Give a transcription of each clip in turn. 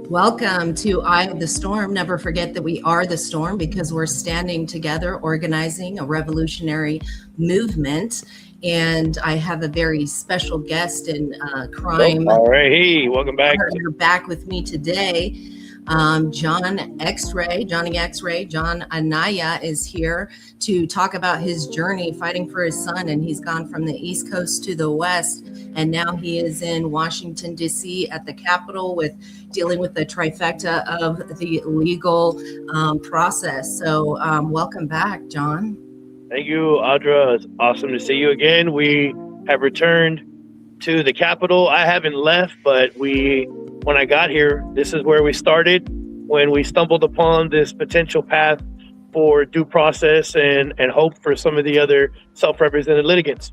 Welcome to Eye of the Storm. Never forget that we are the storm because we're standing together, organizing a revolutionary movement. And I have a very special guest in Oh, crime all right. Hey, welcome back. partner back with me today. John X-Ray, Johnny X-Ray, John Anaya is here to talk about his journey fighting for his son. And he's gone from the East Coast to the West. And now he is in Washington, D.C. at the Capitol with dealing with the trifecta of the legal process. So welcome back, John. Thank you, Audra. It's awesome to see you again. We have returned to the Capitol. I haven't left, but when I got here, this is where we started when we stumbled upon this potential path for due process and hope for some of the other self-represented litigants.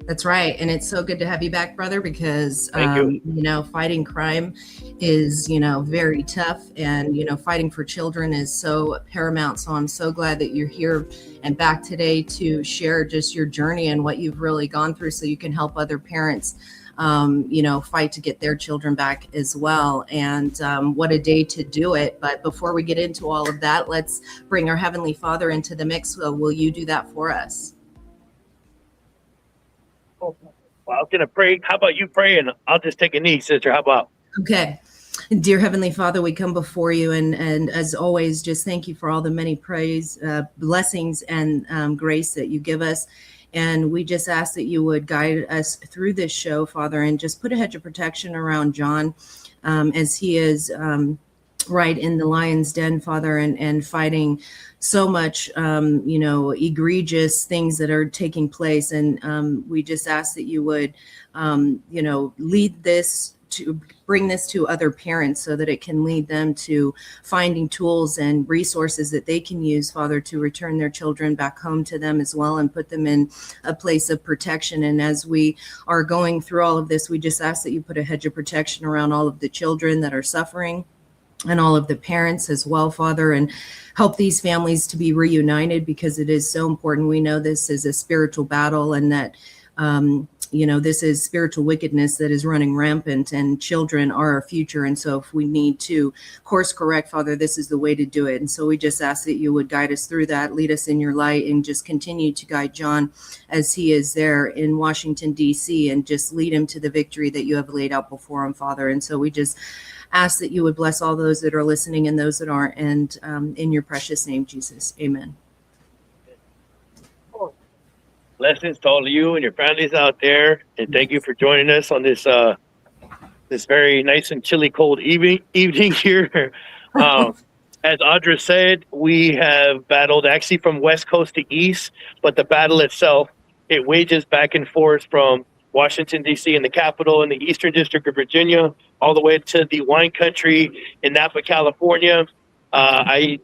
That's right. And it's so good to have you back, brother, because, Thank you. Fighting crime is, very tough. And, fighting for children is so paramount. So I'm so glad that you're here and back today to share just your journey and what you've really gone through so you can help other parents, fight to get their children back as well. And what a day to do it. But before we get into all of that, let's bring our Heavenly Father into the mix. Will you do that for us? Well, I was going to pray. How about you pray? And I'll just take a knee, sister. How about? Okay. Dear Heavenly Father, we come before you and as always, just thank you for all the many praise, blessings and grace that you give us. And we just ask that you would guide us through this show, Father, and just put a hedge of protection around John as he is right in the lion's den, Father, and fighting so much, egregious things that are taking place. And we just ask that you would, lead this to bring this to other parents so that it can lead them to finding tools and resources that they can use, Father, to return their children back home to them as well and put them in a place of protection. And as we are going through all of this, we just ask that you put a hedge of protection around all of the children that are suffering and all of the parents as well, Father, and help these families to be reunited because it is so important. We know this is a spiritual battle and that, this is spiritual wickedness that is running rampant and children are our future. And so if we need to course correct, Father, this is the way to do it. And so we just ask that you would guide us through that, lead us in your light, and just continue to guide John as he is there in Washington, D.C., and just lead him to the victory that you have laid out before him, Father. And so we just ask that you would bless all those that are listening and those that aren't. And in your precious name, Jesus, amen. Blessings to all of you and your families out there. And thank you for joining us on this this very nice and chilly cold evening here. As Audra said, we have battled actually from West Coast to East, but the battle itself, it wages back and forth from Washington, D.C. and the Capitol in the Eastern District of Virginia, all the way to the wine country in Napa, California. I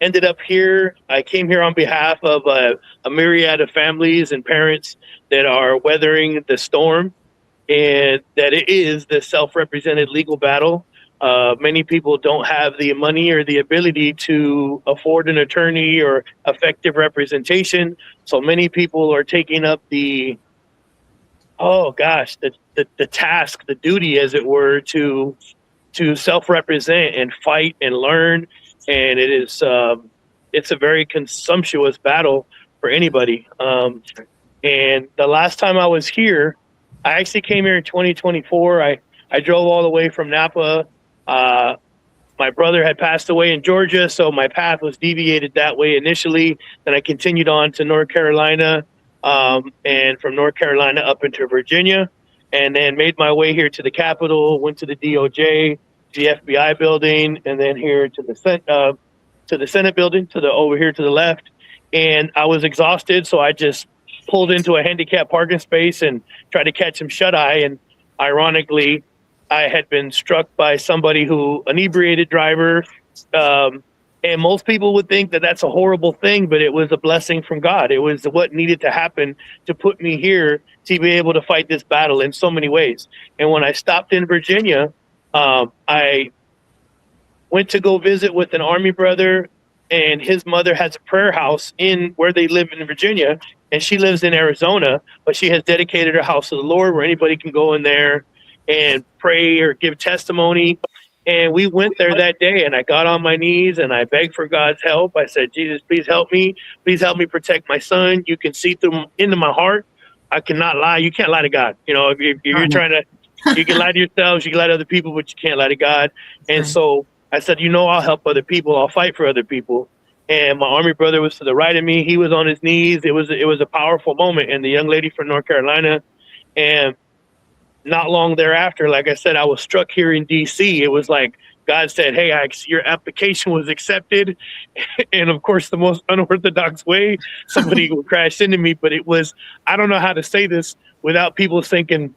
ended up here. I came here on behalf of a myriad of families and parents that are weathering the storm, and that it is the self-represented legal battle. Many people don't have the money or the ability to afford an attorney or effective representation. So many people are taking up the task, the duty, as it were, to self-represent and fight and learn. And it is it's a very consumptuous battle for anybody. And the last time I was here, I actually came here in 2024. I drove all the way from Napa. My brother had passed away in Georgia, so my path was deviated that way initially. Then I continued on to North Carolina, and from North Carolina up into Virginia, and then made my way here to the Capitol, went to the DOJ, the FBI building, and then here to the Senate building, over here to the left. And I was exhausted, so I just pulled into a handicapped parking space and tried to catch some shut-eye. And ironically, I had been struck by somebody an inebriated driver. And most people would think that that's a horrible thing, but it was a blessing from God. It was what needed to happen to put me here to be able to fight this battle in so many ways. And when I stopped in Virginia, I went to go visit with an Army brother, and his mother has a prayer house in where they live in Virginia, and she lives in Arizona, but she has dedicated her house to the Lord where anybody can go in there and pray or give testimony. And we went there that day, and I got on my knees and I begged for God's help. I said, Jesus, please help me. Please help me protect my son. You can see through into my heart. I cannot lie. You can't lie to God. You know, if you're trying to, you can lie to yourselves, you can lie to other people, but you can't lie to God. And so I said, you know, I'll help other people. I'll fight for other people. And my Army brother was to the right of me. He was on his knees. It was a powerful moment. And the young lady from North Carolina, and not long thereafter, like I said, I was struck here in DC. It was like God said, hey, your application was accepted. And of course, the most unorthodox way, somebody crashed into me. But it was, I don't know how to say this without people thinking,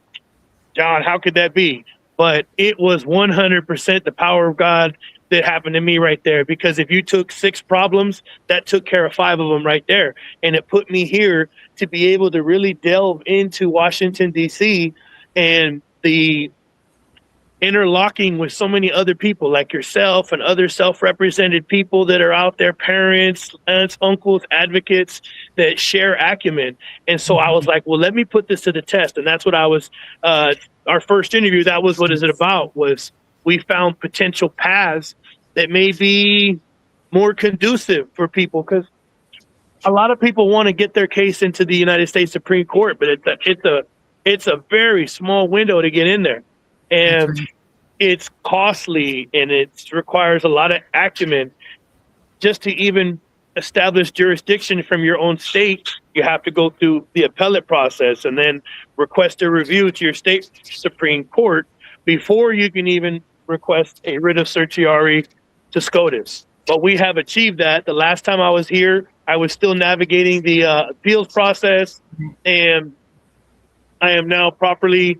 John, how could that be? But it was 100% the power of God that happened to me right there. Because if you took 6 problems, that took care of 5 of them right there. And it put me here to be able to really delve into Washington, D.C., and the interlocking with so many other people like yourself and other self-represented people that are out there, parents, aunts, uncles, advocates that share acumen. And so I was like, well, let me put this to the test. And that's what I was, our first interview, that was what is it about, was we found potential paths that may be more conducive for people, because a lot of people want to get their case into the United States Supreme Court, but it's a very small window to get in there. And it's costly, and it requires a lot of acumen just to even establish jurisdiction from your own state. You have to go through the appellate process and then request a review to your state Supreme Court before you can even request a writ of certiorari to SCOTUS. But we have achieved that. The last time I was here, I was still navigating the appeals process, and I am now properly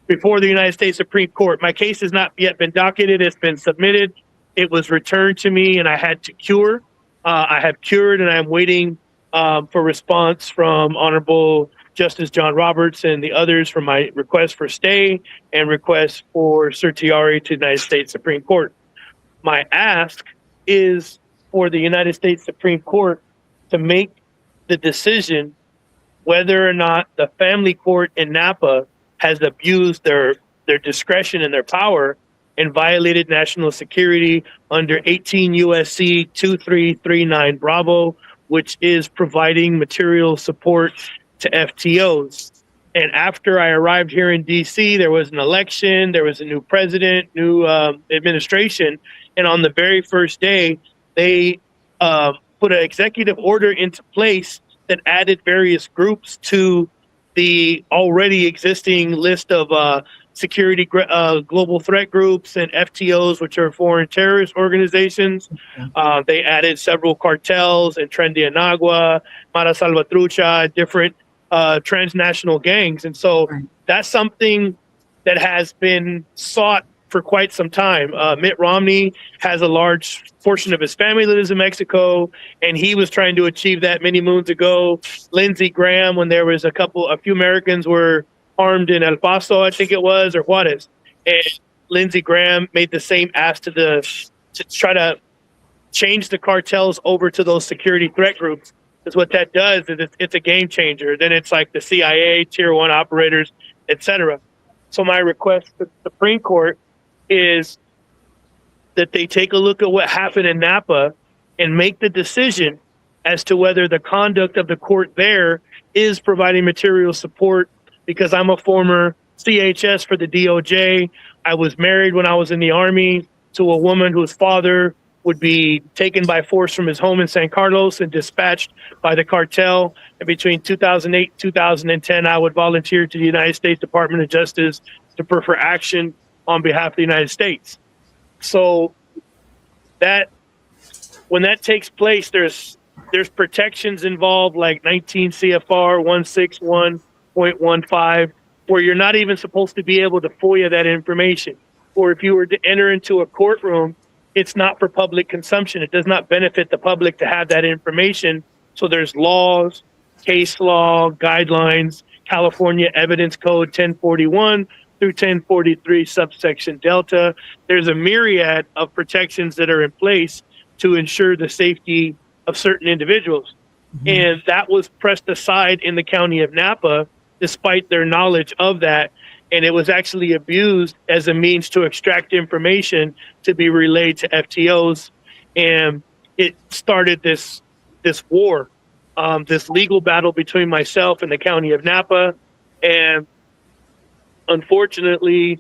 before the United States Supreme Court. My case has not yet been docketed. It's been submitted. It was returned to me, and I had to cure. I have cured, and I'm waiting for response from Honorable Justice John Roberts and the others for my request for stay and request for certiorari to the United States Supreme Court. My ask is for the United States Supreme Court to make the decision whether or not the family court in Napa has abused their discretion and their power and violated national security under 18 USC 2339 Bravo, which is providing material support to FTOs. And after I arrived here in DC, there was an election, there was a new president, new administration. And on the very first day, they put an executive order into place that added various groups to the already existing list of security global threat groups and FTOs, which are foreign terrorist organizations. They added several cartels and Tren de Anagua, Mara Salvatrucha, different transnational gangs. And so that's something that has been sought for quite some time. Mitt Romney has a large portion of his family that lives in Mexico, and he was trying to achieve that many moons ago. Lindsey Graham, when there was a few Americans were harmed in El Paso, I think it was, or Juarez, and Lindsey Graham made the same ask to try to change the cartels over to those security threat groups. Because what that does is it's a game changer. Then it's like the CIA, Tier 1 operators, etc. So my request to the Supreme Court is that they take a look at what happened in Napa and make the decision as to whether the conduct of the court there is providing material support. Because I'm a former CHS for the DOJ. I was married when I was in the Army to a woman whose father would be taken by force from his home in San Carlos and dispatched by the cartel. And between 2008 and 2010, I would volunteer to the United States Department of Justice to prefer action on behalf of the United States. So that when that takes place, there's protections involved like 19 CFR 161.15, where you're not even supposed to be able to FOIA that information. Or if you were to enter into a courtroom, it's not for public consumption. It does not benefit the public to have that information. So there's laws, case law, guidelines, California Evidence Code 1041 through 1043 subsection Delta. There's a myriad of protections that are in place to ensure the safety of certain individuals. And that was pressed aside in the county of Napa, despite their knowledge of that. and it was actually abused as a means to extract information to be relayed to FTOs, and it started this war, this legal battle between myself and the county of Napa, and unfortunately,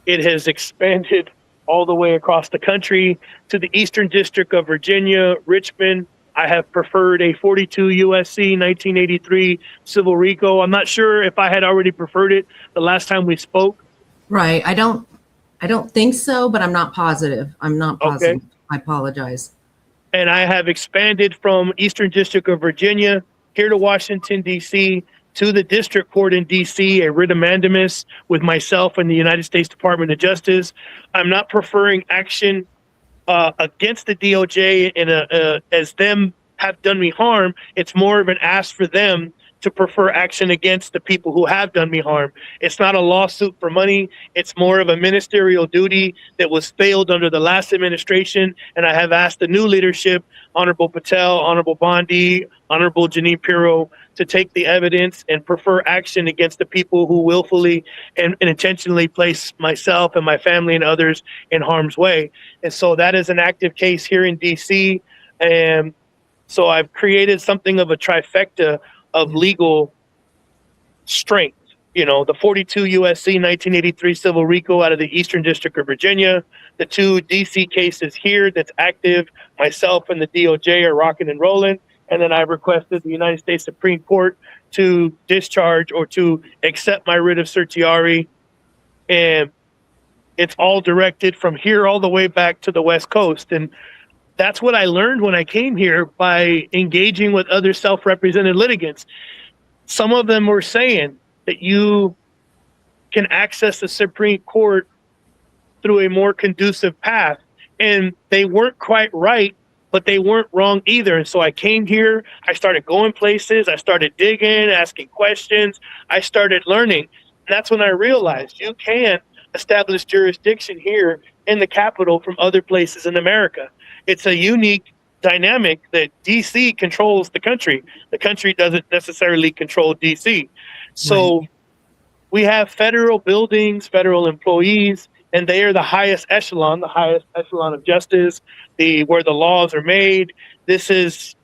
it has expanded all the way across the country to the Eastern District of Virginia, Richmond. I have preferred a 42 USC 1983 Civil RICO. I'm not sure if I had already preferred it the last time we spoke. Right. I don't think so, but I'm not positive. I'm not Okay. positive. I apologize. And I have expanded from Eastern District of Virginia here to Washington, D.C., to the district court in D.C., a writ of mandamus with myself and the United States Department of Justice. I'm not preferring action against the DOJ as them have done me harm. It's more of an ask for them to prefer action against the people who have done me harm. It's not a lawsuit for money. It's more of a ministerial duty that was failed under the last administration. And I have asked the new leadership, Honorable Patel, Honorable Bondi, Honorable Janine Pirro, to take the evidence and prefer action against the people who willfully and intentionally place myself and my family and others in harm's way. And so that is an active case here in DC. And so I've created something of a trifecta of legal strength. You know, the 42 USC 1983 Civil RICO out of the Eastern District of Virginia, the 2 DC cases here that's active, myself and the DOJ are rocking and rolling. And then I've requested the United States Supreme Court to discharge or to accept my writ of certiorari. And it's all directed from here all the way back to the West Coast. And that's what I learned when I came here by engaging with other self-represented litigants. Some of them were saying that you can access the Supreme Court through a more conducive path. And they weren't quite right, but they weren't wrong either. And so I came here, I started going places, I started digging, asking questions, I started learning. And that's when I realized you can establish jurisdiction here in the Capitol from other places in America. It's a unique dynamic that DC controls the country. The country doesn't necessarily control DC. So Right. we have federal buildings, federal employees, and they are the highest echelon of justice, where the laws are made. This is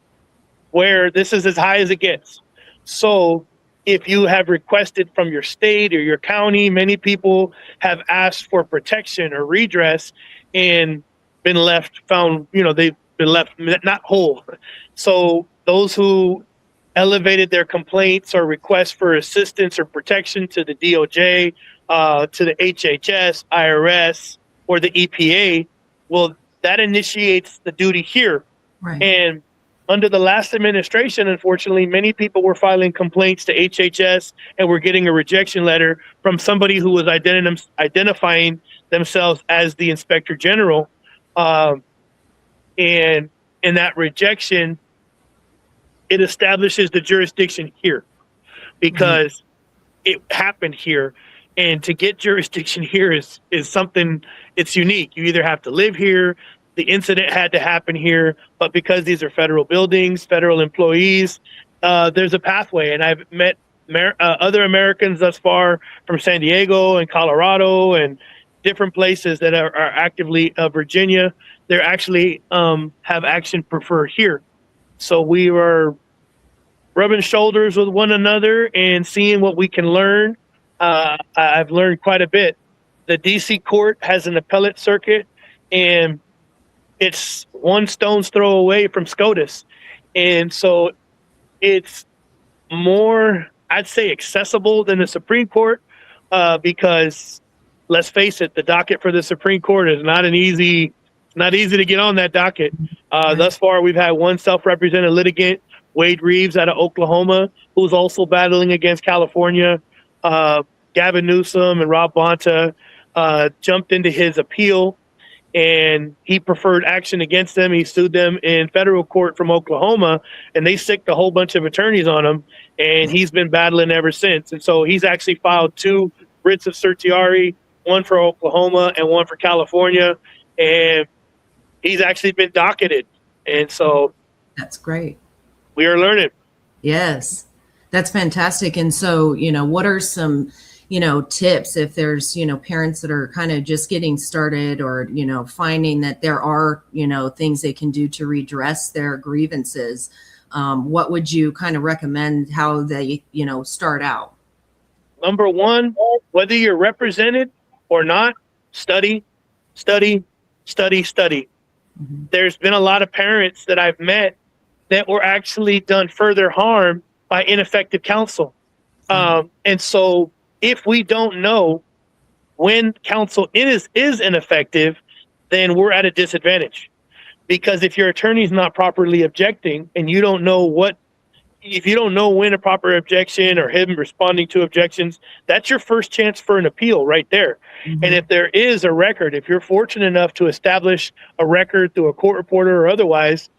as high as it gets. So if you have requested from your state or your county, many people have asked for protection or redress and been left they've been left not whole. So those who elevated their complaints or requests for assistance or protection to the DOJ, to the HHS, IRS, or the EPA, well, that initiates the duty here. Right. And under the last administration, unfortunately, many people were filing complaints to HHS and were getting a rejection letter from somebody who was identifying themselves as the Inspector General. And in that rejection, it establishes the jurisdiction here because it happened here. And to get jurisdiction here is something, it's unique. You either have to live here, the incident had to happen here, but because these are federal buildings, federal employees, there's a pathway. And I've met other Americans thus far from San Diego and Colorado and different places that are actively Virginia. They're actually have action preferred here. So we were rubbing shoulders with one another and seeing what we can learn. I've learned quite a bit. The DC court has an appellate circuit, and it's one stone's throw away from SCOTUS. And so it's more, I'd say, accessible than the Supreme Court because, let's face it, the docket for the Supreme Court is not easy to get on that docket. Thus far, we've had one self-represented litigant, Wade Reeves out of Oklahoma, who's also battling against California. Gavin Newsom and Rob Bonta jumped into his appeal, and he preferred action against them. He sued them in federal court from Oklahoma, and they sicked a whole bunch of attorneys on him, and he's been battling ever since. And so he's actually filed 2 writs of certiorari, one for Oklahoma and one for California, and he's actually been docketed. And so That's great. we are learning. Yes, that's fantastic. And so, what are some tips if there's, parents that are kind of just getting started, or, finding that there are, things they can do to redress their grievances. What would you kind of recommend how they, start out? Number one, whether you're represented or not, study, study, study, study. Mm-hmm. There's been a lot of parents that I've met that were actually done further harm by ineffective counsel. And so if we don't know when counsel is ineffective, then we're at a disadvantage. Because if your attorney's not properly objecting and you don't know if you don't know when a proper objection or him responding to objections, that's your first chance for an appeal right there. Mm-hmm. And if there is a record, if you're fortunate enough to establish a record through a court reporter or otherwise,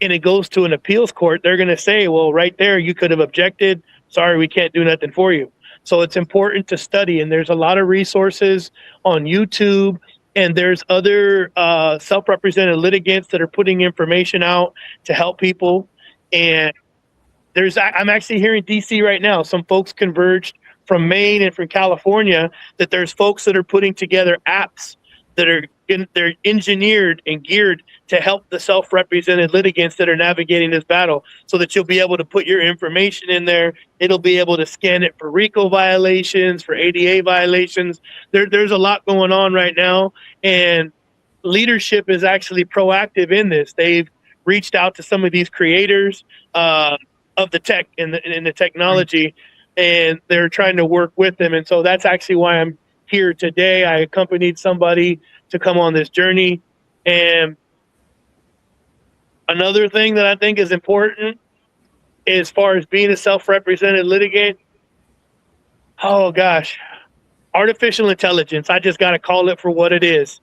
and it goes to an appeals court, they're going to say, well, right there, you could have objected. Sorry, we can't do nothing for you. So it's important to study. And there's a lot of resources on YouTube, and there's other self-represented litigants that are putting information out to help people. And I'm actually here in DC right now. Some folks converged from Maine and from California, that there's folks that are putting together apps that they're engineered and geared to help the self-represented litigants that are navigating this battle, so that you'll be able to put your information in there. It'll be able to scan it for RICO violations, for ADA violations. There's a lot going on right now, and leadership is actually proactive in this. They've reached out to some of these creators of the tech and the technology, and they're trying to work with them. And so that's actually why I'm here today. I accompanied somebody to come on this journey. And another thing that I think is important as far as being a self-represented litigant, oh gosh, artificial intelligence. I just got to call it for what it is.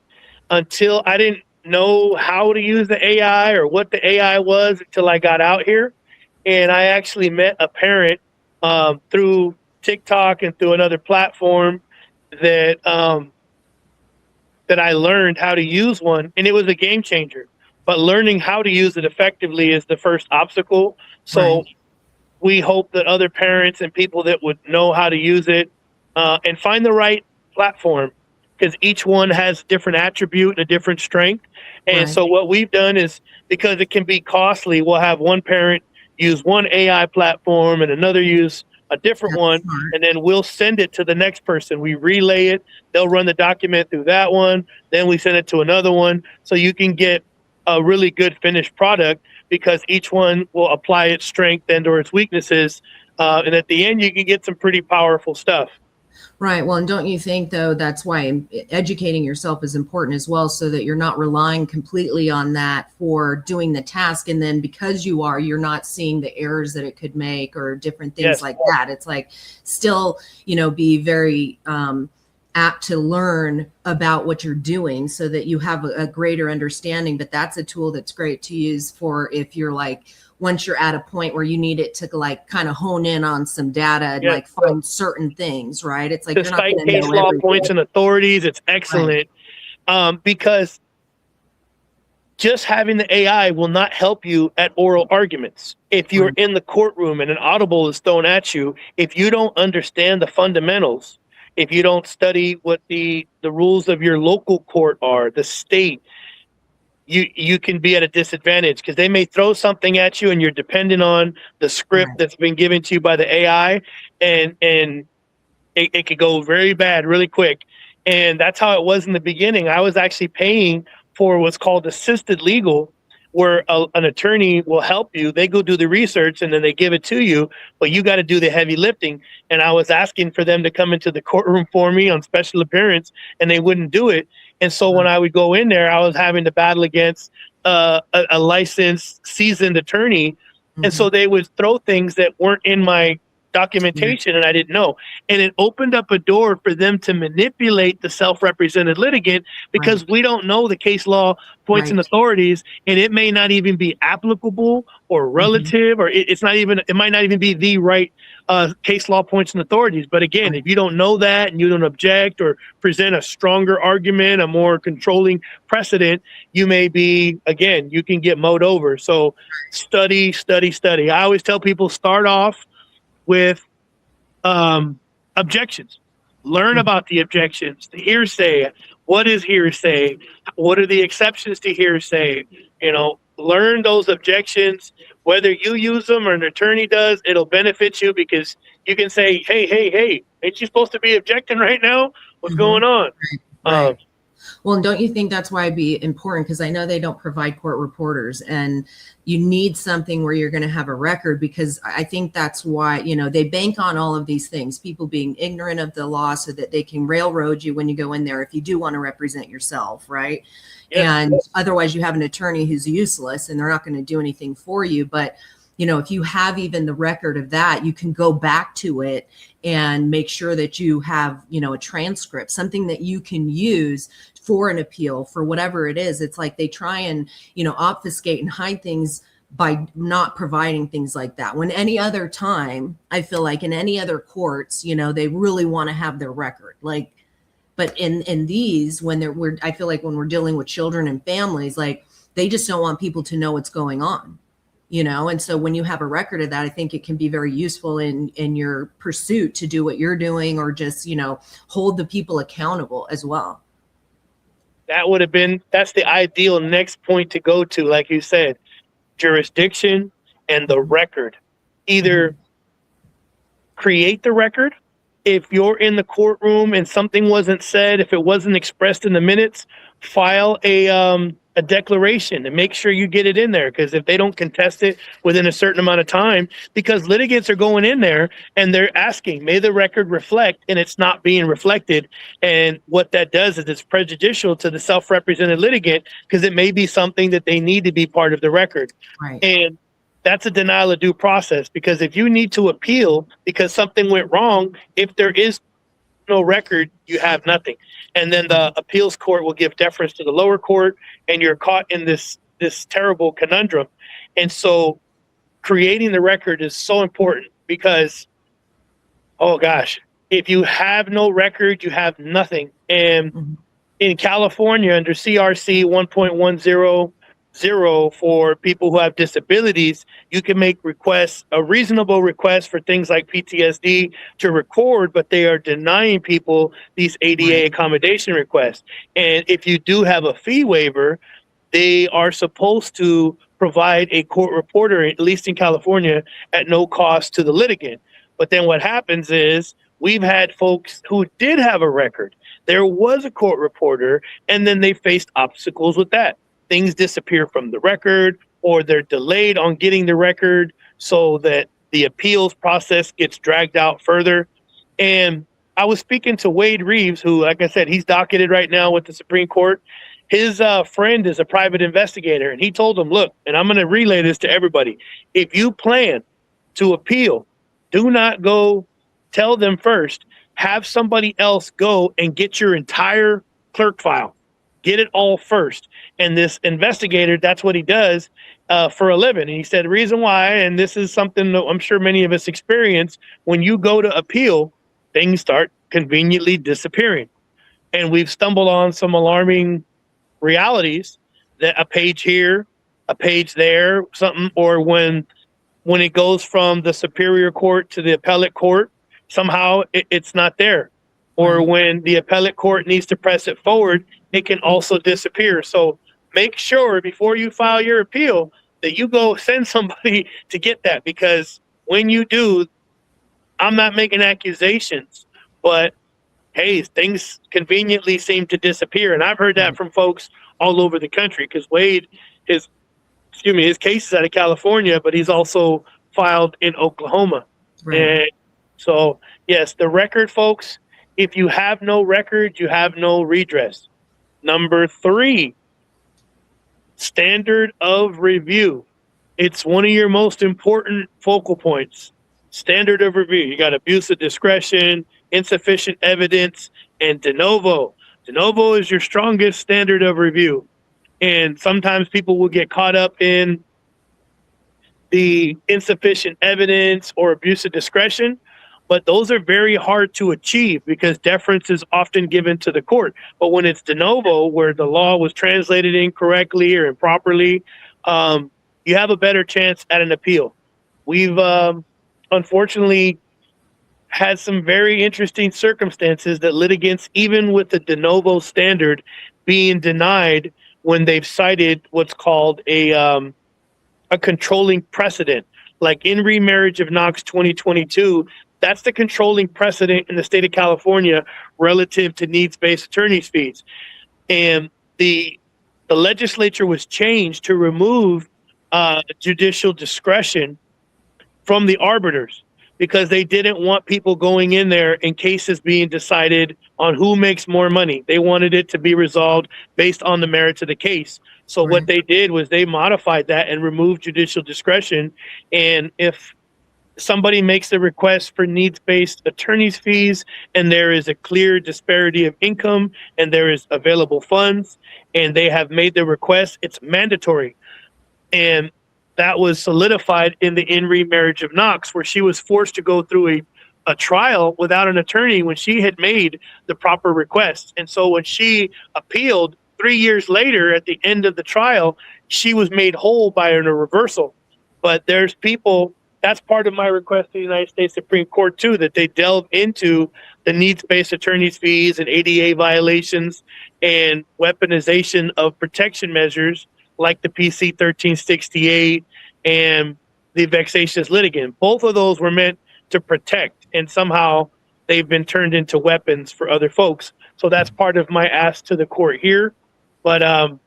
Until I didn't know how to use the AI or what the AI was until I got out here. And I actually met a parent through TikTok and through another platform that that I learned how to use one, and it was a game changer. But learning how to use it effectively is the first obstacle. So we hope that other parents and people that would know how to use it and find the right platform, because each one has a different attribute and a different strength. And so what we've done is, because it can be costly, we'll have one parent use one AI platform and another use a different one, and then we'll send it to the next person. We relay it. They'll run the document through that one. Then we send it to another one. So you can get a really good finished product, because each one will apply its strength and or its weaknesses. And at the end, you can get some pretty powerful stuff. Right. Well, and don't you think, though, that's why educating yourself is important as well, so that you're not relying completely on that for doing the task. And then because you're not seeing the errors that it could make or different things like that. It's like still, be very apt to learn about what you're doing, so that you have a greater understanding. But that's a tool that's great to use for if you're like, once you're at a point where you need it to like kind of hone in on some data and like find certain things, right? It's like to cite case law points and authorities. It's excellent because just having the AI will not help you at oral arguments. If you're in the courtroom and an audible is thrown at you, if you don't understand the fundamentals, if you don't study what the rules of your local court are, the state, you can be at a disadvantage, because they may throw something at you and you're dependent on the script that's been given to you by the AI, and it could go very bad really quick. And that's how it was in the beginning. I was actually paying for what's called assisted legal, where an attorney will help you. They go do the research and then they give it to you, but you got to do the heavy lifting. And I was asking for them to come into the courtroom for me on special appearance, and they wouldn't do it. And so when I would go in there, I was having to battle against a licensed, seasoned attorney. And so they would throw things that weren't in my documentation and I didn't know. And it opened up a door for them to manipulate the self-represented litigant, because we don't know the case law points and authorities, and it may not even be applicable or relative, or it might not even be the right case law points and authorities. But again, if you don't know that and you don't object or present a stronger argument, a more controlling precedent, you may be, again, you can get mowed over. So study, study, study. I always tell people, start off with objections. Learn about the objections, the hearsay. What is hearsay? What are the exceptions to hearsay? Learn those objections. Whether you use them or an attorney does, it'll benefit you because you can say, hey, ain't you supposed to be objecting right now? What's Mhm. going on? Right. Well, and don't you think that's why it'd be important? Because I know they don't provide court reporters, and you need something where you're going to have a record. Because I think that's why, they bank on all of these things, people being ignorant of the law so that they can railroad you when you go in there if you do want to represent yourself, right? Yes. And otherwise, you have an attorney who's useless and they're not going to do anything for you. But if you have even the record of that, you can go back to it and make sure that you have, a transcript, something that you can use for an appeal for whatever it is. It's like they try and, obfuscate and hide things by not providing things like that. When any other time, I feel like in any other courts, they really want to have their record. Like, but in these, I feel like when we're dealing with children and families, like they just don't want people to know what's going on. And so when you have a record of that, I think it can be very useful in your pursuit to do what you're doing, or just, hold the people accountable as well. That's the ideal next point to go to, like you said, jurisdiction and the record. Either create the record. If you're in the courtroom and something wasn't said, if it wasn't expressed in the minutes, file a declaration and make sure you get it in there. Because if they don't contest it within a certain amount of time, because litigants are going in there and they're asking, may the record reflect, and it's not being reflected. And what that does is it's prejudicial to the self-represented litigant because it may be something that they need to be part of the record. Right. And that's a denial of due process, because if you need to appeal because something went wrong, if there is no record, you have nothing. And then the appeals court will give deference to the lower court, and you're caught in this terrible conundrum. And so creating the record is so important because, oh gosh, if you have no record, you have nothing. And in California, under CRC 1.100 for people who have disabilities, you can make requests, a reasonable request for things like PTSD to record, but they are denying people these ADA accommodation requests. And if you do have a fee waiver, they are supposed to provide a court reporter, at least in California, at no cost to the litigant. But then what happens is we've had folks who did have a record. There was a court reporter, and then they faced obstacles with that. Things disappear from the record, or they're delayed on getting the record so that the appeals process gets dragged out further. And I was speaking to Wade Reeves, who, like I said, he's docketed right now with the Supreme Court. His friend is a private investigator, and he told him, look, and I'm going to relay this to everybody. If you plan to appeal, do not go tell them first. Have somebody else go and get your entire clerk file. Get it all first. And this investigator, that's what he does for a living. And he said, the reason why, and this is something that I'm sure many of us experience, when you go to appeal, things start conveniently disappearing. And we've stumbled on some alarming realities, that a page here, a page there, something, or when it goes from the superior court to the appellate court, somehow it's not there. Or when the appellate court needs to press it forward, it can also disappear. So make sure before you file your appeal that you go send somebody to get that, because when you do, I'm not making accusations, but hey, things conveniently seem to disappear. And I've heard that from folks all over the country, because Wade, his case is out of California, but he's also filed in Oklahoma. And so, yes, the record, folks, if you have no record, you have no redress. Number 3, standard of review. It's one of your most important focal points. Standard of review. You got abuse of discretion, insufficient evidence, and de novo. De novo is your strongest standard of review. And sometimes people will get caught up in the insufficient evidence or abuse of discretion, but those are very hard to achieve because deference is often given to the court. But when it's de novo, where the law was translated incorrectly or improperly, you have a better chance at an appeal. We've unfortunately had some very interesting circumstances that litigants, even with the de novo standard, being denied when they've cited what's called a controlling precedent, like in remarriage of Knox 2022. That's the controlling precedent in the state of California relative to needs-based attorney's fees. And the legislature was changed to remove judicial discretion from the arbiters because they didn't want people going in there in cases being decided on who makes more money. They wanted it to be resolved based on the merits of the case. So what they did was they modified that and removed judicial discretion. And if somebody makes a request for needs-based attorney's fees and there is a clear disparity of income and there is available funds and they have made the request, it's mandatory. And that was solidified in the in remarriage of Knox, where she was forced to go through a trial without an attorney when she had made the proper request. And so when she appealed 3 years later at the end of the trial, she was made whole by a reversal. But there's people, that's part of my request to the United States Supreme Court too, that they delve into the needs-based attorney's fees and ADA violations and weaponization of protection measures like the PC 1368 and the vexatious litigant. Both of those were meant to protect, and somehow they've been turned into weapons for other folks. So that's part of my ask to the court here. But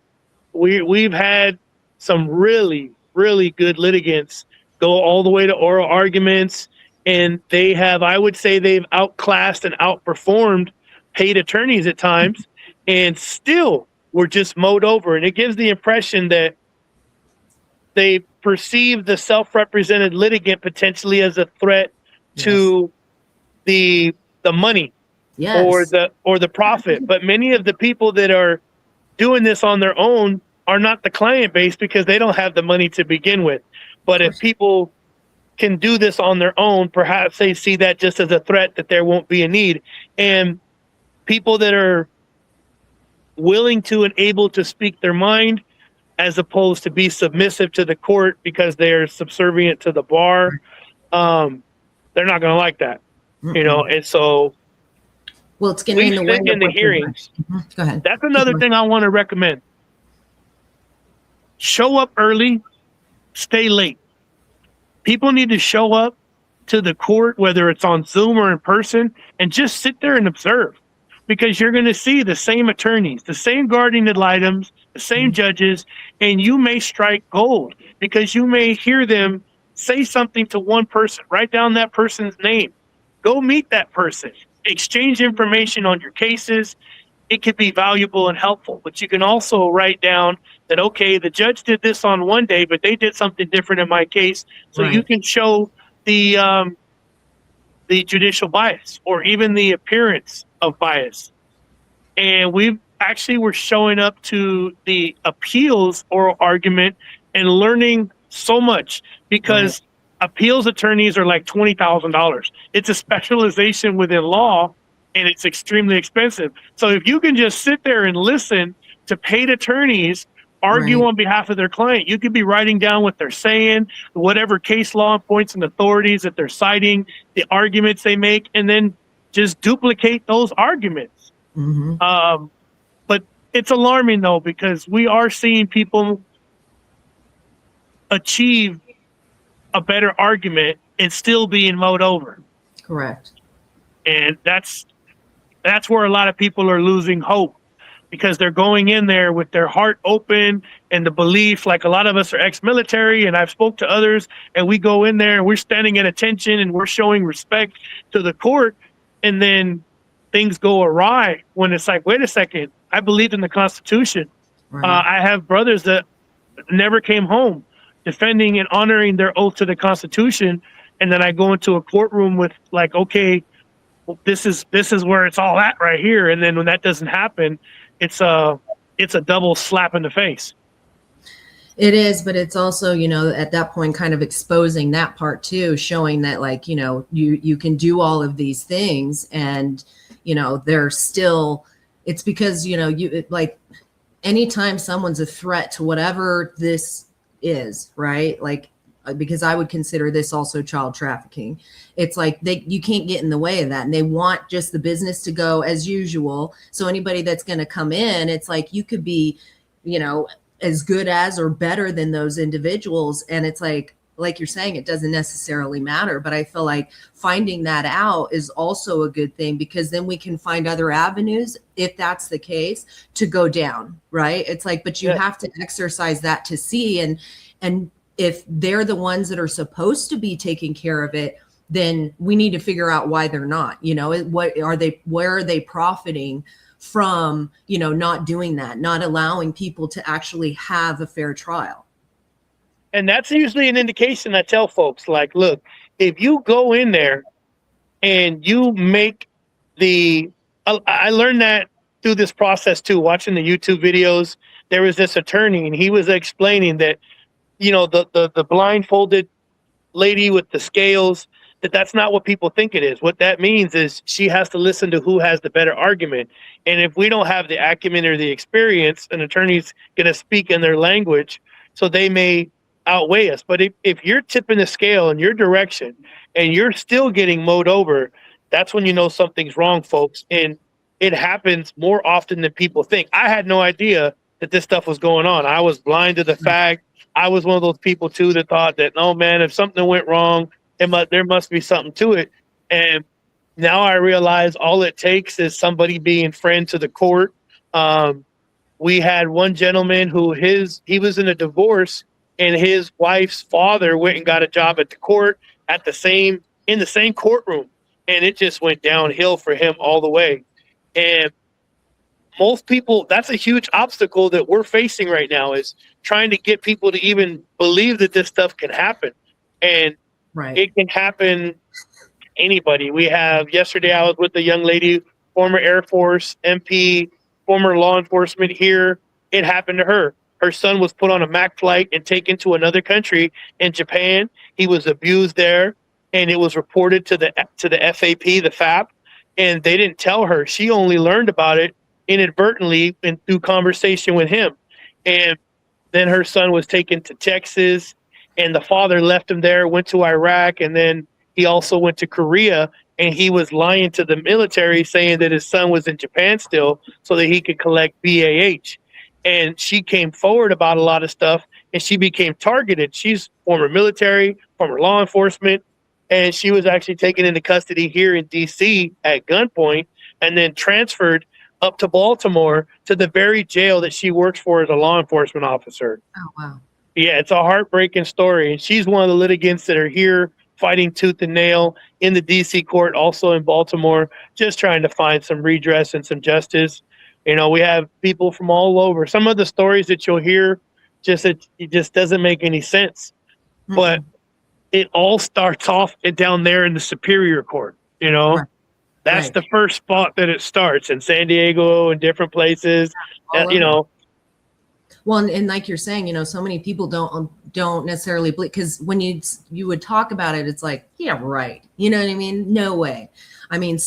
we've had some really, really good litigants go all the way to oral arguments, and they have, I would say, they've outclassed and outperformed paid attorneys at times, and still were just mowed over. And it gives the impression that they perceive the self-represented litigant potentially as a threat to the money or the profit. But many of the people that are doing this on their own are not the client base because they don't have the money to begin with. But if people can do this on their own, perhaps they see that just as a threat that there won't be a need. And people that are willing to and able to speak their mind as opposed to be submissive to the court because they're subservient to the bar, they're not going to like that, you know. And so it's getting in the way in the hearings. Go ahead. That's another thing I want to recommend. Show up early, stay late. People need to show up to the court, whether it's on Zoom or in person, and just sit there and observe. Because you're going to see the same attorneys, the same guardian ad litems, the same judges, and you may strike gold because you may hear them say something to one person, write down that person's name, go meet that person, exchange information on your cases. It could be valuable and helpful, but you can also write down that, okay, the judge did this on one day, but they did something different in my case. So you can show the judicial bias or even the appearance of bias. And we're showing up to the appeals oral argument and learning so much because appeals attorneys are like $20,000. It's a specialization within law and it's extremely expensive. So if you can just sit there and listen to paid attorneys argue on behalf of their client, you could be writing down what they're saying, whatever case law points and authorities that they're citing, the arguments they make, and then just duplicate those arguments. But it's alarming though, because we are seeing people achieve a better argument and still being mowed over. Correct. And that's where a lot of people are losing hope because they're going in there with their heart open and the belief, like a lot of us are ex-military and I've spoke to others and we go in there and we're standing at attention and we're showing respect to the court. And then things go awry when it's like, wait a second, I believed in the Constitution. I have brothers that never came home defending and honoring their oath to the Constitution. And then I go into a courtroom with like, okay, well, this is where it's all at right here. And then when that doesn't happen, it's a double slap in the face. It is, but it's also, you know, at that point kind of exposing that part too, showing that like, you know, you can do all of these things and, you know, they're still, it's because, you know, like anytime someone's a threat to whatever this is, right? Like because I would consider this also child trafficking. It's like you can't get in the way of that, and they want just the business to go as usual. So anybody that's going to come in, it's like you could be, as good as or better than those individuals, and it's like you're saying, it doesn't necessarily matter. But I feel like finding that out is also a good thing, because then we can find other avenues, if that's the case, to go down, right? It's like, but you have to exercise that to see, and if they're the ones that are supposed to be taking care of it, then we need to figure out why they're not. Where are they profiting from, not doing that, not allowing people to actually have a fair trial? And that's usually an indication. I tell folks, like, look, if you go in there and you make I learned that through this process too, watching the YouTube videos. There was this attorney, and he was explaining that, the blindfolded lady with the scales, that's not what people think it is. What that means is she has to listen to who has the better argument. And if we don't have the acumen or the experience, an attorney's going to speak in their language, so they may outweigh us. But if you're tipping the scale in your direction and you're still getting mowed over, that's when you know something's wrong, folks. And it happens more often than people think. I had no idea that this stuff was going on. I was blind to the fact. I was one of those people too that thought that, no, man, if something went wrong, there must be something to it. And now I realize all it takes is somebody being friend to the court. We had one gentleman who he was in a divorce, and his wife's father went and got a job at the court in the same courtroom, and it just went downhill for him all the way. And most people, that's a huge obstacle that we're facing right now, is trying to get people to even believe that this stuff can happen. And it can happen anybody. Yesterday I was with a young lady, former Air Force, MP, former law enforcement here. It happened to her. Her son was put on a MAC flight and taken to another country in Japan. He was abused there, and it was reported to the FAP, the FAP, and they didn't tell her. She only learned about it inadvertently and through conversation with him. And then her son was taken to Texas, and the father left him there, went to Iraq, and then he also went to Korea, and he was lying to the military saying that his son was in Japan still so that he could collect BAH. And she came forward about a lot of stuff, and she became targeted. She's former military, former law enforcement, and she was actually taken into custody here in D.C. at gunpoint and then transferred up to Baltimore to the very jail that she works for as a law enforcement officer. Oh, wow. Yeah, it's a heartbreaking story. And she's one of the litigants that are here fighting tooth and nail in the D.C. court, also in Baltimore, just trying to find some redress and some justice. We have people from all over. Some of the stories that you'll hear, it just doesn't make any sense. Mm-hmm. But it all starts off down there in the Superior Court. Right. That's the first spot that it starts, in San Diego and different places. Well, and like you're saying, so many people don't necessarily believe, because when you would talk about it, it's like, yeah, right. You know what I mean? No way. I mean,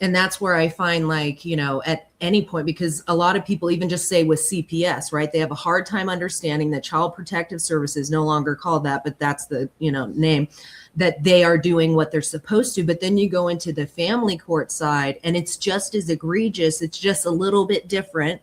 and that's where I find, like, at any point, because a lot of people even just say with CPS, right? They have a hard time understanding that Child Protective Services, no longer called that, but that's the, name, that they are doing what they're supposed to. But then you go into the family court side, and it's just as egregious. It's just a little bit different,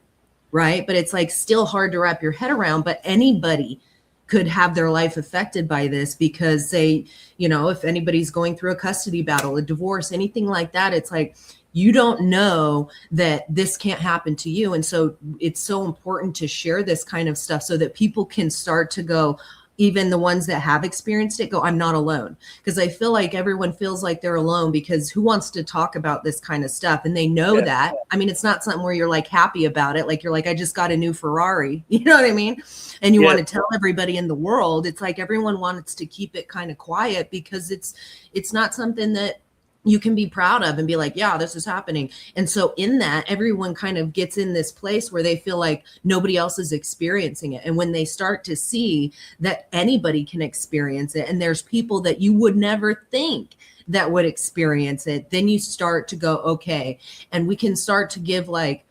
right? But it's like still hard to wrap your head around. But anybody could have their life affected by this, because if anybody's going through a custody battle, a divorce, anything like that, it's like, you don't know that this can't happen to you. And so it's so important to share this kind of stuff so that people can start to go, even the ones that have experienced it, go, I'm not alone. Because I feel like everyone feels like they're alone, because who wants to talk about this kind of stuff? And they know that. I mean, it's not something where you're like happy about it. Like you're like, I just got a new Ferrari. You know what I mean? And you want to tell everybody in the world. It's like everyone wants to keep it kind of quiet, because it's not something that you can be proud of and be like, yeah, this is happening. And so in that, everyone kind of gets in this place where they feel like nobody else is experiencing it. And when they start to see that anybody can experience it, and there's people that you would never think that would experience it, then you start to go, okay. And we can start to give, like,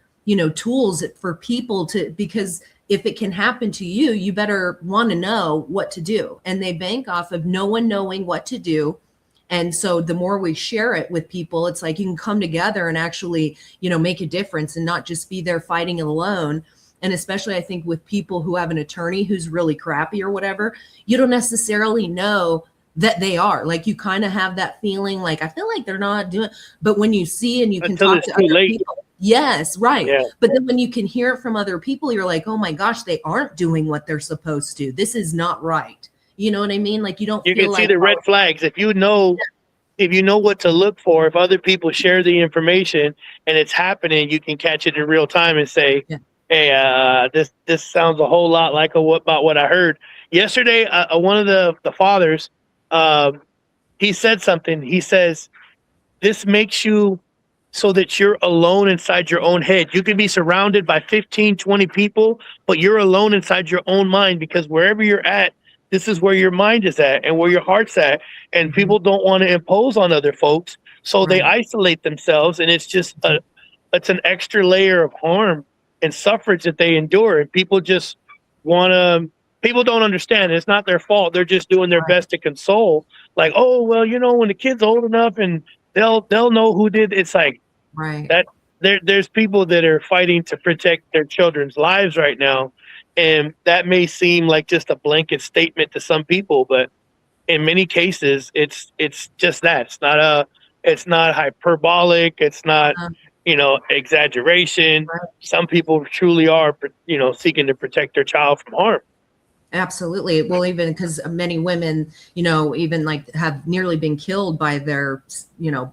tools for people to, because if it can happen to you, you better want to know what to do. And they bank off of no one knowing what to do. And so the more we share it with people, it's like you can come together and actually, make a difference and not just be there fighting alone. And especially I think with people who have an attorney who's really crappy or whatever, you don't necessarily know that they are. Like, you kind of have that feeling like, I feel like they're not doing, but when you see and you can Until talk it's to too other late. people. Yes, right. Yeah. But then when you can hear it from other people, you're like, oh my gosh, they aren't doing what they're supposed to. This is not right. You know what I mean? Like, you don't You feel can see like, the red flags. If you know what to look for, if other people share the information and it's happening, you can catch it in real time and say, yeah, "Hey, this sounds a whole lot like about what I heard yesterday." One of the fathers, um, he said something. He says, "This makes you so that you're alone inside your own head. You can be surrounded by 15, 20 people, but you're alone inside your own mind, because wherever you're at, this is where your mind is at and where your heart's at. And people don't want to impose on other folks, so they right, isolate themselves, and it's an extra layer of harm and suffrage that they endure. And people just want to people don't understand. It's not their fault. They're just doing their right, best to console. Like, oh well, when the kid's old enough and they'll know who did. It's like right. that there's people that are fighting to protect their children's lives right now, and that may seem like just a blanket statement to some people, but in many cases it's just that. It's not hyperbolic, it's not Uh, exaggeration. right. Some people truly are seeking to protect their child from harm. Absolutely. Well, even because many women, even like have nearly been killed by their,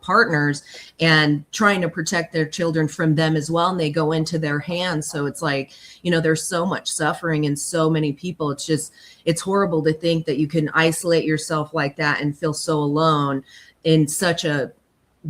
partners, and trying to protect their children from them as well. And they go into their hands. So it's like, there's so much suffering and so many people. It's horrible to think that you can isolate yourself like that and feel so alone in such a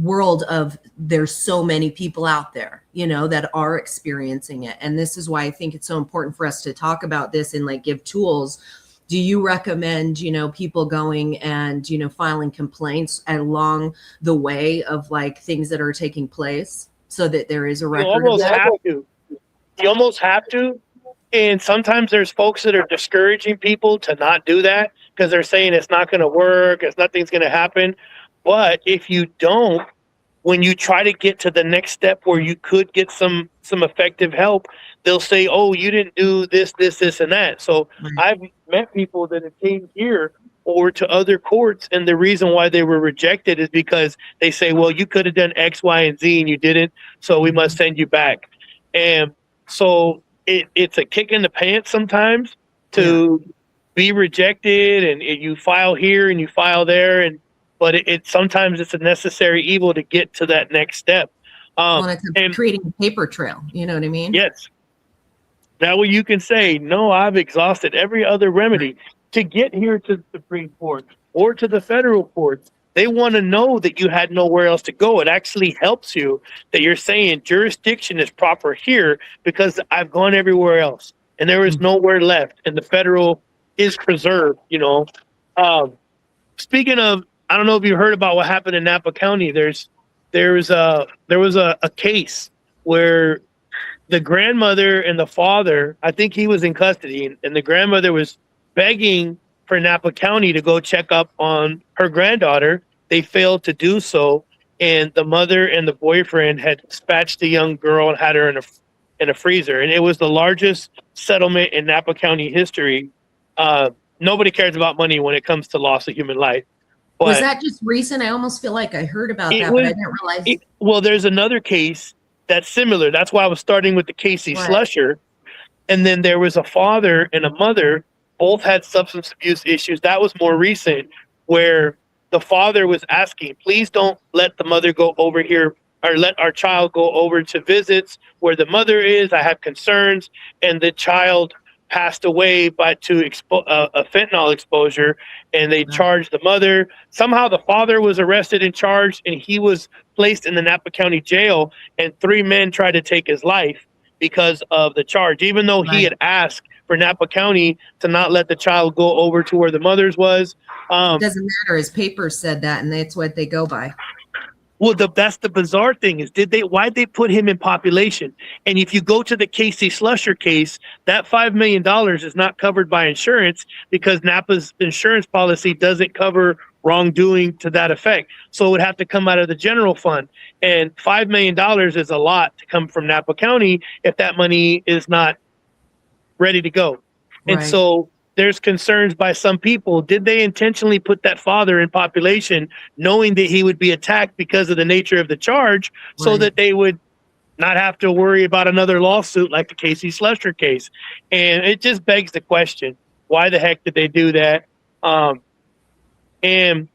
world of, there's so many people out there, that are experiencing it. And this is why I think it's so important for us to talk about this and like give tools. Do you recommend, people going and, filing complaints along the way of like things that are taking place so that there is a You record of almost that? have to. You almost have to. And sometimes there's folks that are discouraging people to not do that because they're saying it's not going to work, it's nothing's going to happen. But if you don't, when you try to get to the next step where you could get some effective help, they'll say, "Oh, you didn't do this, and that." So Right. I've met people that have came here or to other courts, and the reason why they were rejected is because they say, "Well, you could have done X, Y, and Z, and you didn't, so we must send you back." And so it's a kick in the pants sometimes Yeah. to be rejected, and you file here and you file there, but it sometimes it's a necessary evil to get to that next step. Well, and it's And creating a paper trail. You know what I mean? yes, that way you can say, no, I've exhausted every other remedy to get here to the Supreme Court or to the federal courts. They want to know that you had nowhere else to go. It actually helps you that you're saying jurisdiction is proper here because I've gone everywhere else and there is nowhere left, and the federal is preserved. Um, Speaking of, I don't know if you heard about what happened in Napa County. There was a case where the grandmother and the father, I think he was in custody, and the grandmother was begging for Napa County to go check up on her granddaughter. They failed to do so, and the mother and the boyfriend had dispatched the young girl and had her in a freezer. And it was the largest settlement in Napa County history. Nobody cares about money when it comes to loss of human life, Was but that just recent? I almost feel like I heard about it that, but I was. didn't realize. Well, there's another case that's similar. That's why I was starting with the Casey Right. Slusher. And then there was a father and a mother, both had substance abuse issues. That was more recent, where the father was asking, please don't let the mother go over here, or let our child go over to visits where the mother is. I have concerns. And the child passed away to a fentanyl exposure, and they charged the mother. Somehow the father was arrested and charged, and he was placed in the Napa County jail, and 3 men tried to take his life because of the charge, even though he Right. had asked for Napa County to not let the child go over to where the mother's was. It doesn't matter. His papers said that, and that's what they go by. Well, that's the bizarre thing is, why'd they put him in population? And if you go to the Casey Slusher case, that $5 million is not covered by insurance because Napa's insurance policy doesn't cover wrongdoing to that effect. So it would have to come out of the general fund. And $5 million is a lot to come from Napa County if that money is not ready to go. And Right. so there's concerns by some people. Did they intentionally put that father in population knowing that he would be attacked because of the nature of the charge so Right. that they would not have to worry about another lawsuit like the Casey Slusher case? And it just begs the question, why the heck did they do that? And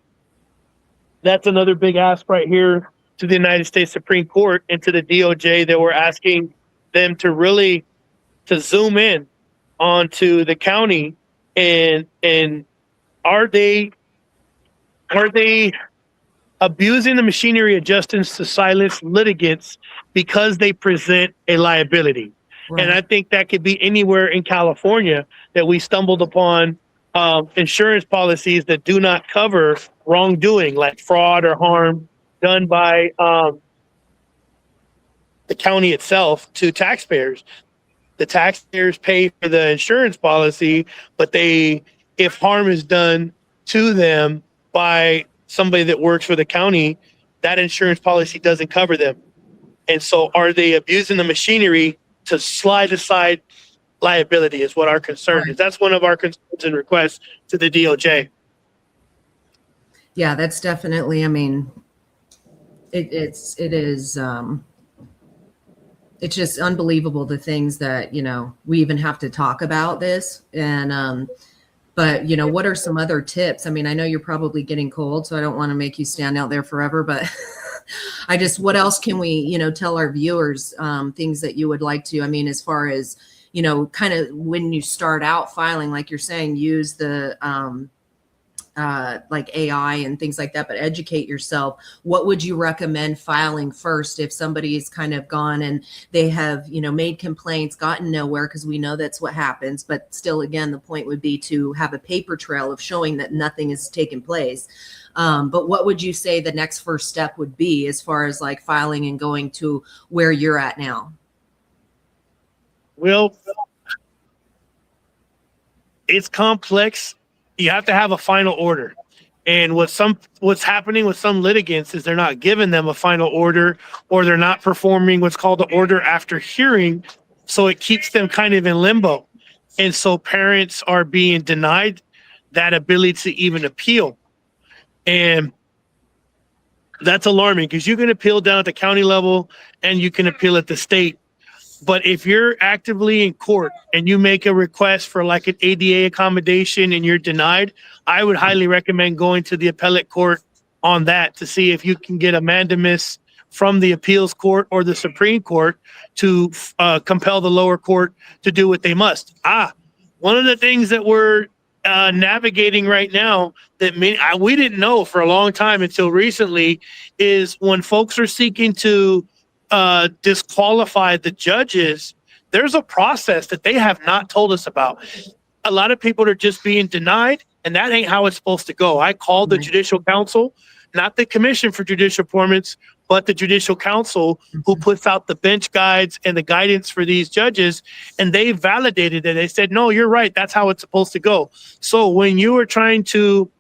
that's another big ask right here to the United States Supreme Court and to the DOJ that we're asking them to really to zoom in onto the county and are they abusing the machinery of justice to silence litigants because they present a liability? Right. And I think that could be anywhere in California that we stumbled upon insurance policies that do not cover wrongdoing like fraud or harm done by the county itself to taxpayers. The taxpayers pay for the insurance policy, but if harm is done to them by somebody that works for the county, that insurance policy doesn't cover them. And so are they abusing the machinery to slide aside liability is what our concern is. That's one of our concerns and requests to the DOJ. Yeah, that's definitely, I mean, it is it's just unbelievable the things that, we even have to talk about this. And, but, what are some other tips? I mean, I know you're probably getting cold, so I don't want to make you stand out there forever, but what else can we, tell our viewers, things that you would like to, I mean, as far as, kind of when you start out filing, like you're saying, use the, like AI and things like that, but educate yourself. What would you recommend filing first if somebody's kind of gone and they have, made complaints, gotten nowhere, because we know that's what happens. But still, again, the point would be to have a paper trail of showing that nothing has taken place. But what would you say the next first step would be as far as like filing and going to where you're at now? Well, it's complex. You have to have a final order. And what's happening with some litigants is they're not giving them a final order, or they're not performing what's called the order after hearing. So it keeps them kind of in limbo. And so parents are being denied that ability to even appeal. And that's alarming because you can appeal down at the county level and you can appeal at the state. But if you're actively in court and you make a request for like an ADA accommodation and you're denied, I would highly recommend going to the appellate court on that to see if you can get a mandamus from the appeals court or the Supreme Court to compel the lower court to do what they must. One of the things that we're navigating right now that we didn't know for a long time until recently is when folks are seeking to disqualify the judges, there's a process that they have not told us about. A lot of people are just being denied, and that ain't how it's supposed to go. I called the Judicial Council, not the Commission for Judicial Appointments, but the Judicial Council, who puts out the bench guides and the guidance for these judges, and they validated it. They said, no, you're right. That's how it's supposed to go. So when you are trying to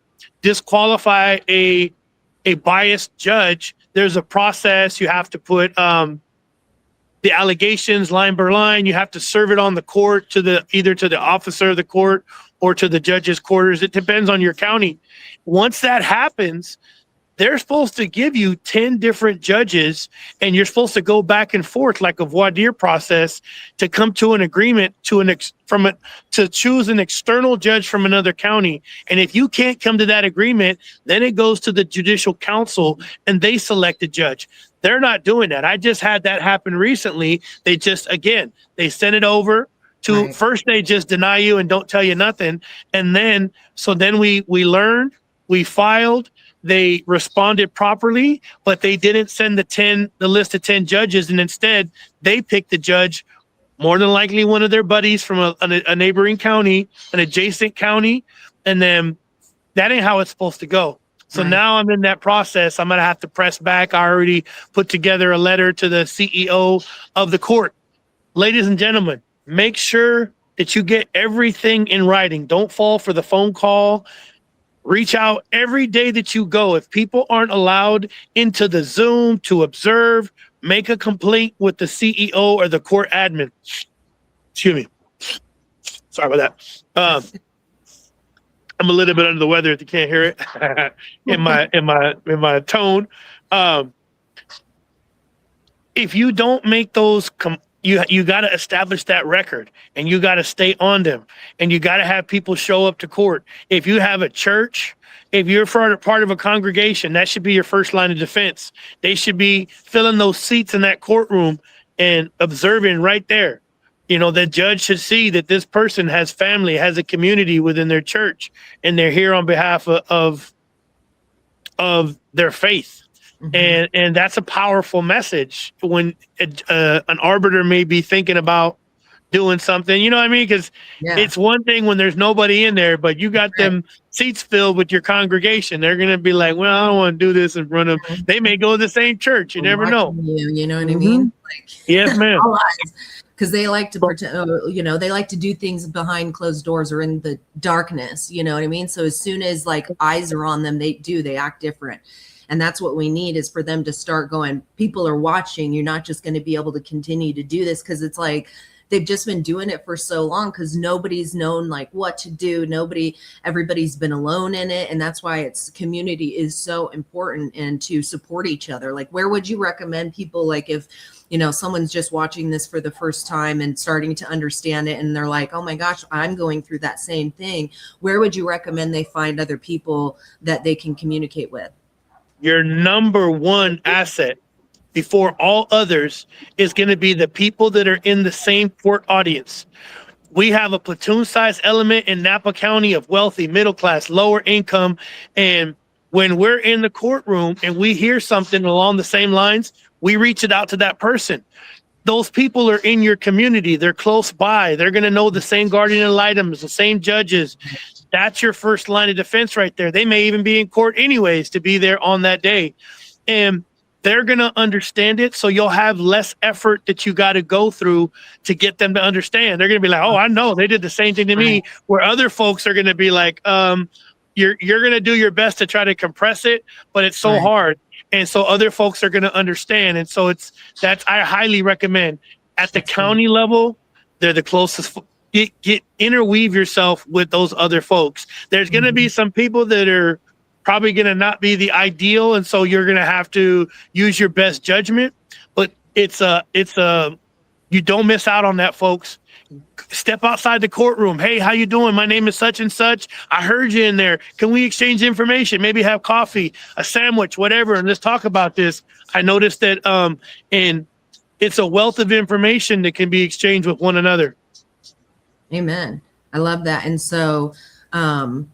disqualify a biased judge, there's a process. You have to put the allegations line by line. You have to serve it on the court either to the officer of the court or to the judge's quarters. It depends on your county. Once that happens, they're supposed to give you 10 different judges, and you're supposed to go back and forth like a voir dire process to come to an agreement to choose an external judge from another county. And if you can't come to that agreement, then it goes to the Judicial Council and they select a judge. They're not doing that. I just had that happen recently. They send it over to Right. First, they just deny you and don't tell you nothing. And then we learned, we filed, they responded properly, but they didn't send the list of 10 judges. And instead they picked the judge, more than likely one of their buddies from a neighboring county, an adjacent county. And then that ain't how it's supposed to go. So Right. now I'm in that process. I'm going to have to press back. I already put together a letter to the CEO of the court. Ladies and gentlemen, make sure that you get everything in writing. Don't fall for the phone call. Reach out every day that you go. If people aren't allowed into the Zoom to observe, make a complaint with the CEO or the court admin. Excuse me. Sorry about that. I'm a little bit under the weather if you can't hear it in my tone. Um, if you don't make those you got to establish that record, and you got to stay on them, and you got to have people show up to court. If you have a church, if you're part of a congregation, that should be your first line of defense. They should be filling those seats in that courtroom and observing right there. The judge should see that this person has family, has a community within their church, and they're here on behalf of their faith. Mhm. And that's a powerful message when an arbiter may be thinking about doing something, you know what I mean? Because Yeah. it's one thing when there's nobody in there, but you got Right. them seats filled with your congregation. They're going to be like, well, I don't want to do this in front of, they may go to the same church. You never know. Watching you, you know what I Mm-hmm. mean? Yes, ma'am. All eyes. Because they like to pretend, they like to do things behind closed doors or in the darkness, you know what I mean? So as soon as like eyes are on them, they act different. And that's what we need, is for them to start going, people are watching. You're not just going to be able to continue to do this, because it's like they've just been doing it for so long, because nobody's known like what to do. Everybody's been alone in it. And that's why community is so important, and to support each other. Like, where would you recommend people, like if, someone's just watching this for the first time and starting to understand it, and they're like, oh my gosh, I'm going through that same thing. Where would you recommend they find other people that they can communicate with? Your number one asset before all others is going to be the people that are in the same court audience. We have a platoon size element in Napa County of wealthy, middle class, lower income. And when we're in the courtroom and we hear something along the same lines, we reach it out to that person. Those people are in your community. They're close by. They're going to know the same guardian ad litems, the same judges. That's your first line of defense right there. They may even be in court anyways to be there on that day. And they're going to understand it. So you'll have less effort that you got to go through to get them to understand. They're going to be like, oh, I know they did the same thing to me. Where other folks are going to be like, you're going to do your best to try to compress it, but it's so hard. And so other folks are going to understand. And so I highly recommend at the county level, they're the closest. Get interweave yourself with those other folks. There's going to be some people that are probably going to not be the ideal, and so you're going to have to use your best judgment. But you don't miss out on that, folks. Step outside the courtroom. Hey, how you doing? My name is such and such. I heard you in there. Can we exchange information? Maybe have coffee, a sandwich, whatever, and let's talk about this. I noticed that, and it's a wealth of information that can be exchanged with one another. Amen. I love that. And so, and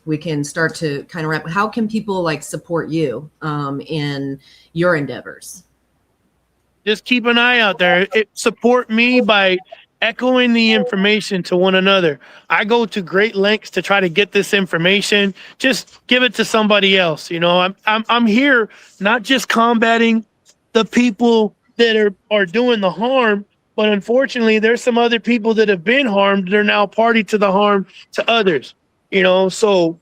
we can start to kind of wrap. How can people like support you in your endeavors? Just keep an eye out there. Support me by echoing the information to one another. I go to great lengths to try to get this information. Just give it to somebody else. I'm here not just combating the people that are doing the harm, but unfortunately, there's some other people that have been harmed. They're now party to the harm to others. So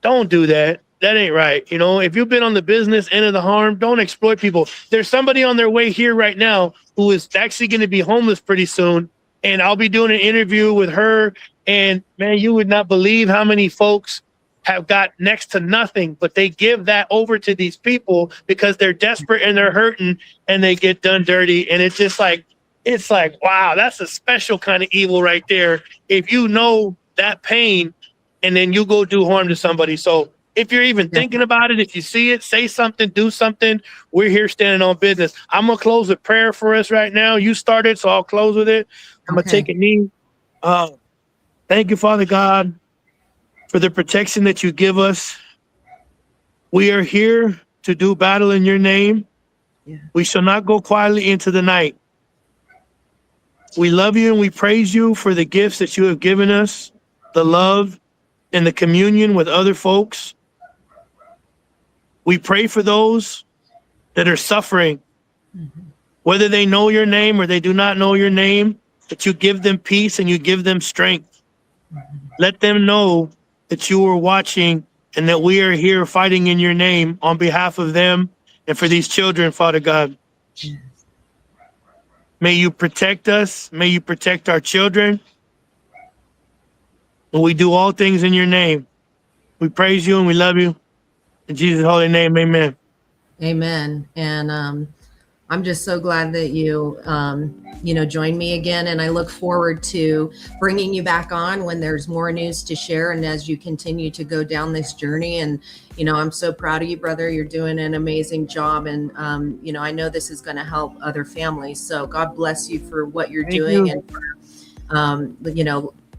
don't do that. That ain't right. If you've been on the business end of the harm, don't exploit people. There's somebody on their way here right now who is actually going to be homeless pretty soon. And I'll be doing an interview with her. And man, you would not believe how many folks have got next to nothing, but they give that over to these people because they're desperate and they're hurting and they get done dirty. And it's just like, wow, that's a special kind of evil right there. If you know that pain and then you go do harm to somebody. So if you're even thinking about it, if you see it, say something, do something. We're here standing on business. I'm going to close with prayer for us right now. You started, so I'll close with it. I'm going to take a knee. Thank you, Father God, for the protection that you give us. We are here to do battle in your name. Yeah. We shall not go quietly into the night. We love you and we praise you for the gifts that you have given us, the love and the communion with other folks. We pray for those that are suffering, whether they know your name or they do not know your name, that you give them peace and you give them strength. Let them know that you are watching and that we are here fighting in your name on behalf of them and for these children, Father God. May you protect us. May you protect our children. And we do all things in your name. We praise you and we love you. In Jesus' holy name, amen. Amen. And I'm just so glad that you, joined me again. And I look forward to bringing you back on when there's more news to share. And as you continue to go down this journey, and, I'm so proud of you, brother. You're doing an amazing job. And, I know this is going to help other families. So God bless you for what you're doing and for,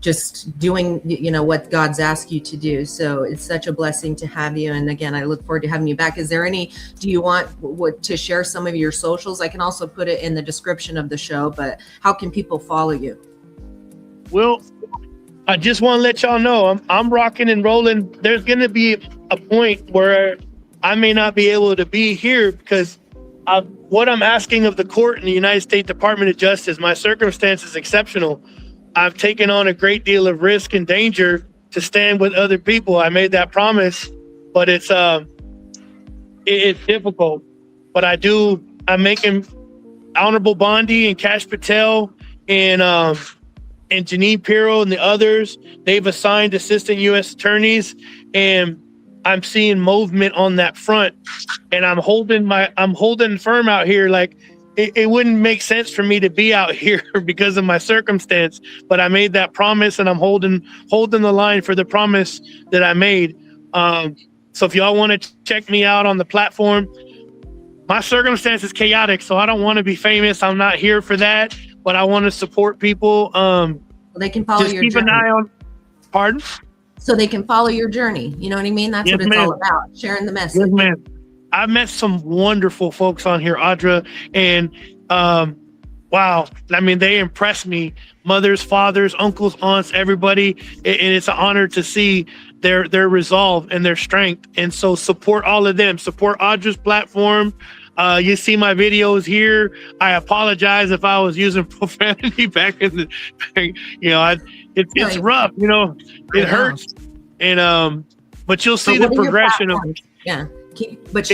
just doing, what God's asked you to do. So it's such a blessing to have you. And again, I look forward to having you back. Do you want to share some of your socials? I can also put it in the description of the show, but how can people follow you? Well, I just want to let y'all know I'm rocking and rolling. There's going to be a point where I may not be able to be here because what I'm asking of the court in the United States Department of Justice, my circumstance is exceptional. I've taken on a great deal of risk and danger to stand with other people. I made that promise, but it's difficult. But I'm making Honorable Bondi and Cash Patel and Janine Pirro and the others. They've assigned assistant U.S. attorneys, and I'm seeing movement on that front. And I'm holding firm out here. Like, it wouldn't make sense for me to be out here because of my circumstance, but I made that promise and I'm holding the line for the promise that I made. So if y'all want to check me out on the platform, my circumstance is chaotic, so I don't want to be famous. I'm not here for that, but I want to support people. They can follow your journey. Just keep an eye on, pardon? So they can follow your journey. You know what I mean? That's what it's all about, sharing the message. Yes, ma'am. I've met some wonderful folks on here, Audra, and wow, I mean, they impress me. Mothers, fathers, uncles, aunts, everybody, and it's an honor to see their resolve and their strength. And so support all of them. Support Audra's platform. You see my videos here. I apologize if I was using profanity back in the, it's rough, it hurts. And but you'll see the progression of it. Yeah. It's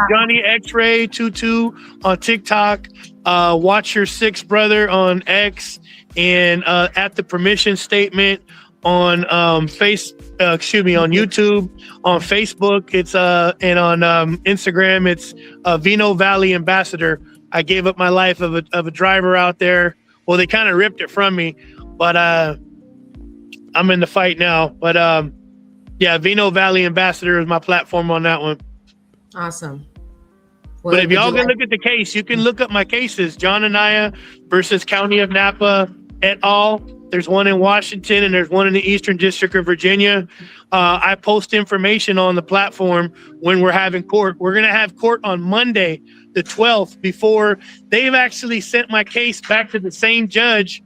Johnny X-Ray 22 on TikTok. Watch Your Six Brother on X, and at the permission statement on on YouTube, on Facebook. It's and on Instagram. It's Vino Valley Ambassador. I gave up my life of a driver out there. Well, they kind of ripped it from me, but I'm in the fight now. But yeah, Vino Valley Ambassador is my platform on that one. Awesome. Well, but if y'all can look at the case, you can look up my cases. John Anaya versus County of Napa et al. There's one in Washington and there's one in the Eastern District of Virginia. I post information on the platform when we're having court. We're going to have court on Monday, the 12th, before they've actually sent my case back to the same judge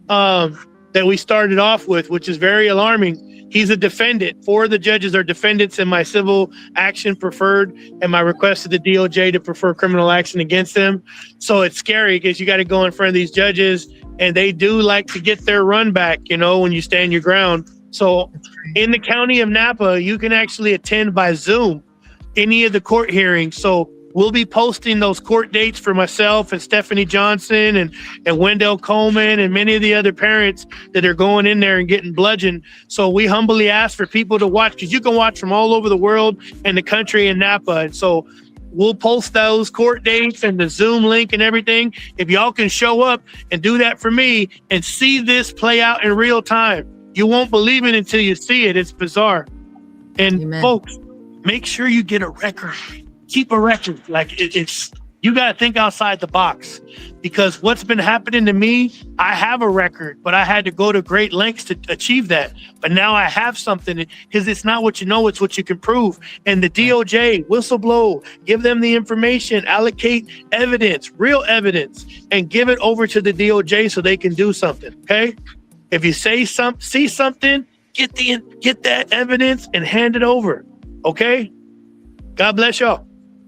that we started off with, which is very alarming. He's a defendant. 4 of the judges are defendants in my civil action preferred and my request to the DOJ to prefer criminal action against them. So it's scary because you got to go in front of these judges and they do like to get their run back, when you stand your ground. So in the county of Napa, you can actually attend by Zoom any of the court hearings. So we'll be posting those court dates for myself and Stephanie Johnson and Wendell Coleman and many of the other parents that are going in there and getting bludgeoned. So we humbly ask for people to watch, because you can watch from all over the world and the country in Napa. And so we'll post those court dates and the Zoom link and everything. If y'all can show up and do that for me and see this play out in real time, you won't believe it until you see it. It's bizarre. And Amen. Folks, make sure you get a record. Keep a record. Like it's you got to think outside the box, because what's been happening to me, I have a record, but I had to go to great lengths to achieve that. But now I have something, because it's not what you know, it's what you can prove. And the DOJ, whistleblow, give them the information, allocate evidence, real evidence, and give it over to the DOJ so they can do something. Okay. If you see something, get that evidence and hand it over. Okay. God bless y'all.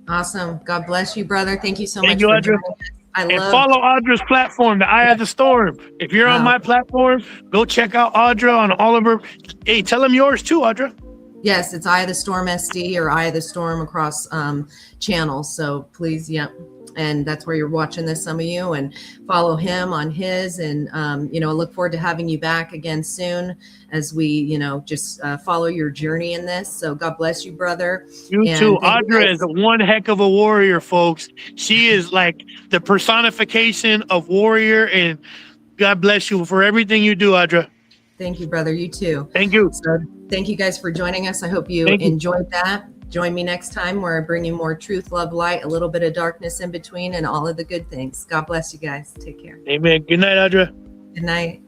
Awesome. God bless you, brother. Thank you so Thank much you, for Audra. joining us. And follow Audra's platform, The Eye of the Storm. If you're on my platform, go check out Audra on all of her. Hey, tell them yours too, Audra. Yes, it's Eye of the Storm SD or Eye of the Storm across channels. So please, and that's where you're watching this, some of you, and follow him on his. And I look forward to having you back again soon as we, just follow your journey in this. So God bless you, brother. You and too. Audra is one heck of a warrior, folks. She is like the personification of warrior, and God bless you for everything you do, Audra. Thank you, brother. You too. Thank you. So thank you guys for joining us. I hope you enjoyed that. Join me next time where I bring you more truth, love, light, a little bit of darkness in between, and all of the good things. God bless you guys. Take care. Amen. Good night, Audra. Good night.